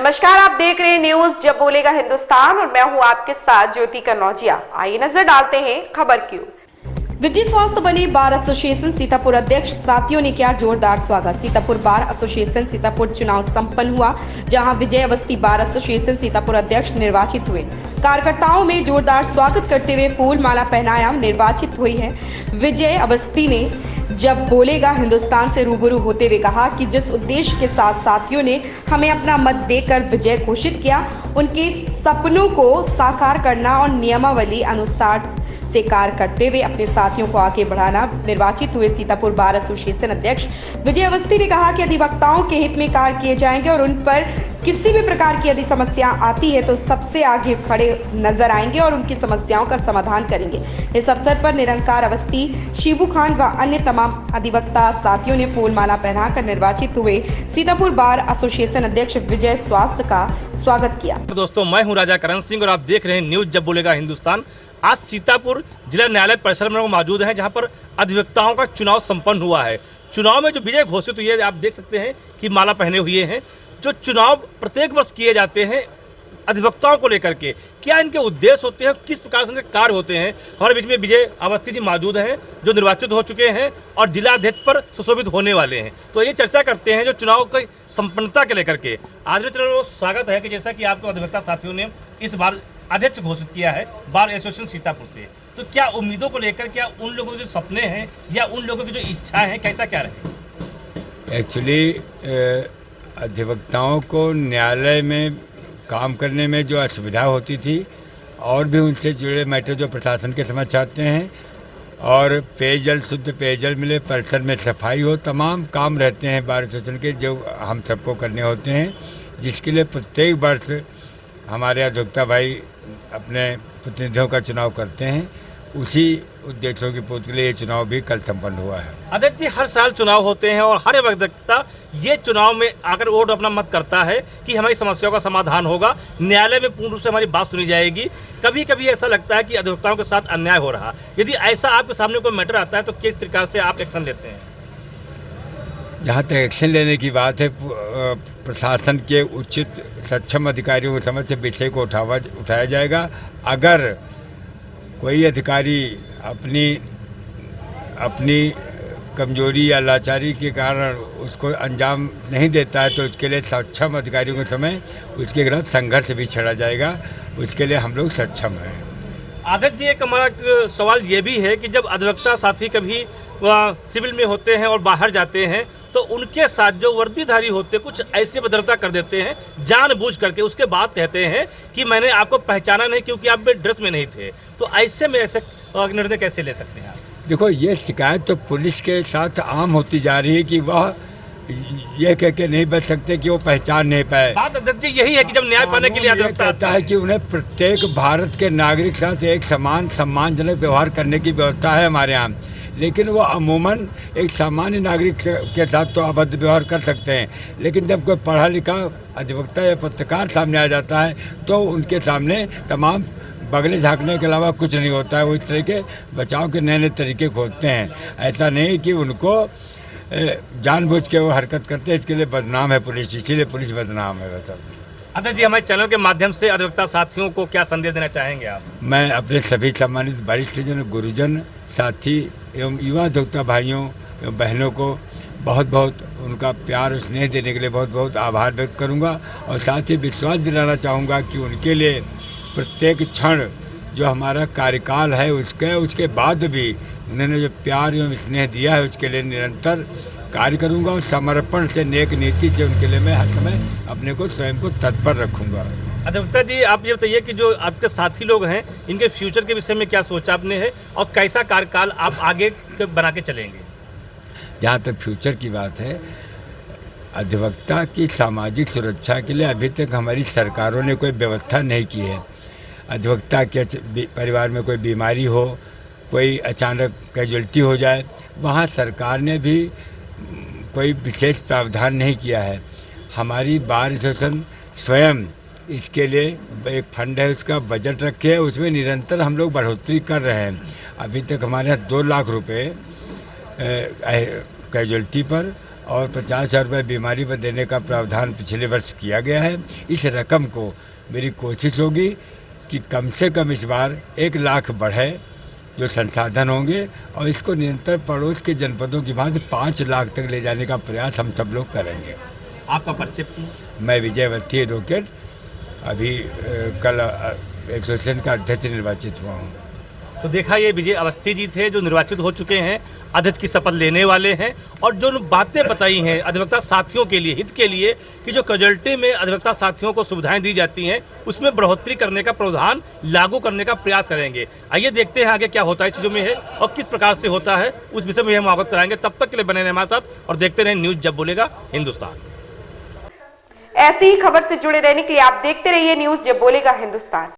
नमस्कार, आप देख रहे हैं न्यूज जब बोलेगा हिंदुस्तान और मैं हूं आपके साथ ज्योति कन्नौजिया। आइए नजर डालते हैं खबर की ओर। विजय स्वास्थ्य बने बार एसोसिएशन सीतापुर अध्यक्ष साथियों ने किया जोरदार स्वागत। सीतापुर बार एसोसिएशन सीतापुर चुनाव संपन्न हुआ, जहां विजय अवस्थी बार एसोसिएशन सीतापुर अध्यक्ष निर्वाचित हुए। कार्यकर्ताओं में जोरदार स्वागत करते हुए फूल माला पहनाया निर्वाचित हुई है। विजय अवस्थी ने जब बोलेगा हिंदुस्तान से रूबरू होते हुए कहा कि जिस उद्देश्य के साथ साथियों ने हमें अपना मत देकर विजय घोषित किया, उनके सपनों को साकार करना और नियमावली अनुसार से कार्य करते हुए अपने साथियों को आगे बढ़ाना। निर्वाचित हुए सीतापुर बार एसोसिएशन अध्यक्ष विजय अवस्थी ने कहा कि अधिवक्ताओं के हित में कार्य किए जाएंगे और उन पर किसी भी प्रकार की यदि समस्या आती है तो सबसे आगे खड़े नजर आएंगे और उनकी समस्याओं का समाधान करेंगे। इस अवसर पर निरंकार अवस्थी, शिबू खान व अन्य तमाम अधिवक्ता साथियों ने फूल माला पहनाकर निर्वाचित हुए सीतापुर बार एसोसिएशन अध्यक्ष विजय स्वास्थ्य का स्वागत किया। दोस्तों, मैं हूं राजा करण सिंह और आप देख रहे हैं न्यूज जब बोलेगा हिंदुस्तान। आज सीतापुर जिला न्यायालय परिसर में मौजूद हैं, जहां पर अधिवक्ताओं का चुनाव संपन्न हुआ है। चुनाव में जो विजय घोषित हुई है, आप देख सकते हैं कि माला पहने हुए हैं। जो चुनाव प्रत्येक वर्ष किए जाते हैं अधिवक्ताओं को लेकर के, क्या इनके उद्देश्य होते हैं, किस प्रकार से कार्य होते हैं। हमारे बीच में विजय अवस्थी जी मौजूद हैं, जो निर्वाचित हो चुके हैं और जिला अध्यक्ष पर सुशोभित होने वाले हैं। तो ये चर्चा करते हैं जो चुनाव की संपन्नता के लेकर के। आज में चलो स्वागत है कि जैसा कि आपको अधिवक्ता साथियों ने इस बार अध्यक्ष घोषित किया है बार एसोसिएशन सीतापुर से, तो क्या उम्मीदों को लेकर, क्या उन लोगों के जो सपने हैं या उन लोगों की जो इच्छाएं हैं, कैसा क्या रहे? एक्चुअली अधिवक्ताओं को न्यायालय में काम करने में जो असुविधा होती थी और भी उनसे जुड़े मैटर जो प्रशासन के समझ चाहते हैं, और पेयजल, शुद्ध पेयजल मिले, परिसर में सफाई हो, तमाम काम रहते हैं बार एसोसिएशन के जो हम सबको करने होते हैं, जिसके लिए प्रत्येक वर्ष हमारे अधिवक्ता भाई अपने प्रतिनिधियों का चुनाव करते हैं। उसी उद्देश्यों की पूर्ति के लिए ये चुनाव भी कल संपन्न हुआ है। अध्यक्ष जी, हर साल चुनाव होते हैं और हर अधिवक्ता ये चुनाव में आकर वोट अपना मत करता है कि हमारी समस्याओं का समाधान होगा, न्यायालय में पूर्ण रूप से हमारी बात सुनी जाएगी। कभी कभी ऐसा लगता है कि अधिवक्ताओं के साथ अन्याय हो रहा। यदि ऐसा आपके सामने कोई मैटर आता है तो किस प्रकार से आप एक्शन लेते हैं? जहाँ तक एक्शन लेने की बात है, प्रशासन के उचित सक्षम अधिकारियों की समझ से विषय को उठाया जाएगा। अगर कोई अधिकारी अपनी कमजोरी या लाचारी के कारण उसको अंजाम नहीं देता है तो उसके लिए सक्षम अधिकारियों के समय उसके खिलाफ संघर्ष भी छेड़ा जाएगा। उसके लिए हम लोग सक्षम हैं। अध्यक्ष जी, एक हमारा सवाल ये भी है कि जब अधिवक्ता साथी कभी सिविल में होते हैं और बाहर जाते हैं तो उनके साथ जो वर्दीधारी होते हैं कुछ ऐसे भद्रता कर देते हैं जानबूझ करके, उसके बाद कहते हैं कि मैंने आपको पहचाना नहीं क्योंकि आप ड्रेस में नहीं थे। तो ऐसे में ऐसे निर्णय कैसे ले सकते हैं आप? देखो, ये शिकायत तो पुलिस के साथ आम होती जा रही है कि वह ये कह के नहीं बच सकते कि वो पहचान नहीं पाए। बात अध्यक्ष जी यही है कि जब न्याय पाने के लिए अधिवक्ता कहता है कि उन्हें प्रत्येक भारत के नागरिक के साथ एक समान सम्मानजनक व्यवहार करने की व्यवस्था है हमारे यहाँ, लेकिन वो अमूमन एक सामान्य नागरिक के साथ तो अभद्र व्यवहार कर सकते हैं, लेकिन जब कोई पढ़ा लिखा अधिवक्ता या पत्रकार सामने आ जाता है तो उनके सामने तमाम बगले झाँकने के अलावा कुछ नहीं होता है। वो इस तरह के बचाव के नए नए तरीके खोजते हैं। ऐसा नहीं कि उनको जानबूझ के वो हरकत करते हैं, इसके लिए बदनाम है पुलिस, इसीलिए पुलिस बदनाम है। वैसा अध्यक्ष जी, हमारे चैनल के माध्यम से अधिवक्ता साथियों को क्या संदेश देना चाहेंगे आप? मैं अपने सभी सम्मानित वरिष्ठजन, गुरुजन, साथी एवं युवा अधिवक्ता भाइयों एवं बहनों को बहुत बहुत उनका प्यार और स्नेह देने के लिए बहुत बहुत आभार व्यक्त करूंगा, और साथ ही विश्वास दिलाना चाहूँगा कि उनके लिए प्रत्येक क्षण जो हमारा कार्यकाल है उसके बाद भी उन्होंने जो प्यार एवं स्नेह दिया है उसके लिए निरंतर कार्य करूंगा, और समर्पण से नेक नीति से उनके लिए मैं हर समय अपने को स्वयं को तत्पर रखूंगा। अधिवक्ता जी, आप ये बताइए कि जो आपके साथी लोग हैं इनके फ्यूचर के विषय में क्या सोचा आपने है और कैसा कार्यकाल आप आगे बना के चलेंगे? जहाँ तक फ्यूचर की बात है, अधिवक्ता की सामाजिक सुरक्षा के लिए अभी तक हमारी सरकारों ने कोई व्यवस्था नहीं की है। अधिवक्ता के परिवार में कोई बीमारी हो, कोई अचानक कैजुअल्टी हो जाए, वहाँ सरकार ने भी कोई विशेष प्रावधान नहीं किया है। हमारी बार एसोसिएशन स्वयं इसके लिए एक फंड है, उसका बजट रखे है, उसमें निरंतर हम लोग बढ़ोतरी कर रहे हैं। अभी तक हमारे यहाँ 2 लाख रुपए कैजुअल्टी पर और 50,000 रुपये बीमारी पर देने का प्रावधान पिछले वर्ष किया गया है। इस रकम को मेरी कोशिश होगी कि कम से कम इस बार 1 लाख बढ़े जो संसाधन होंगे, और इसको निरंतर पड़ोस के जनपदों की भांति 5 लाख तक ले जाने का प्रयास हम सब लोग करेंगे। आपका परिचय? मैं विजय अवस्थी एडवोकेट, अभी कल एसोसिएशन का अध्यक्ष निर्वाचित हुआ हूँ। तो देखा, ये विजय अवस्थी जी थे जो निर्वाचित हो चुके हैं, अध्यक्ष की शपथ लेने वाले हैं, और जो बातें बताई हैं अधिवक्ता साथियों के लिए, हित के लिए, कि जो कैजुअल्टी में अधिवक्ता साथियों को सुविधाएं दी जाती हैं उसमें बढ़ोतरी करने का प्रावधान लागू करने का प्रयास करेंगे। आइए देखते हैं आगे क्या होता है इस चीज़ों में है और किस प्रकार से होता है, उस विषय में हम अवगत कराएंगे। तब तक के लिए बने रहें हमारे साथ और देखते रहें न्यूज़ जब बोलेगा हिंदुस्तान। ऐसी ही खबर से जुड़े रहने के लिए आप देखते रहिए न्यूज़ जब बोलेगा हिंदुस्तान।